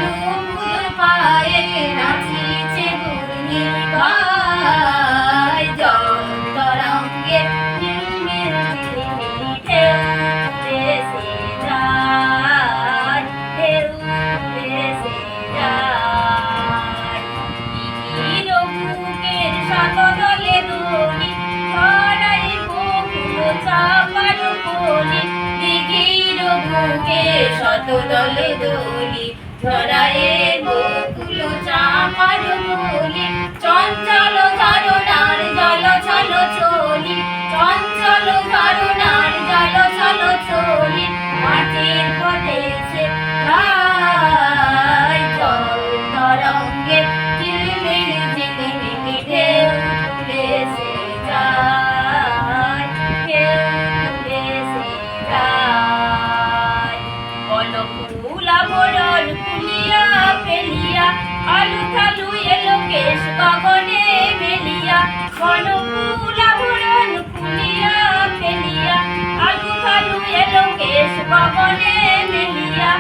নুপুর পায়ে নাচিছে ঘূর্ণির গায়, জল তরঙ্গে ঝিলমিল ঝিলিমিলি ঢেউ ভেসে যায়, ঢেউ ভেসে যায়। দিঘির বুকের শতদলে দোলি ছড়াই বকুল চাঁপার কলি, দিঘির বুকের শতদলে দোলি ছড়ায় বকুল চাঁপার কলি, চঞ্চল ঝরনার জল ছল ছলি, চঞ্চল ঝরনার জল ছল ছলি, মাটির পথে সে গায়, জল তরঙ্গে ঝিলমিল ঝিলিমিলি ঢেউ ভেসে যায়, ঢেউ ভেসে যায়। বলো ফুল আভরণ খুলিয়া ফেলিয়া, আলু থালু এলো কেশ গগনে মেলিয়া, বলো ফুল আভরণ খুলিয়া ফেলিয়া, আলু থালু এলো কেশ গগনে মেলিয়া,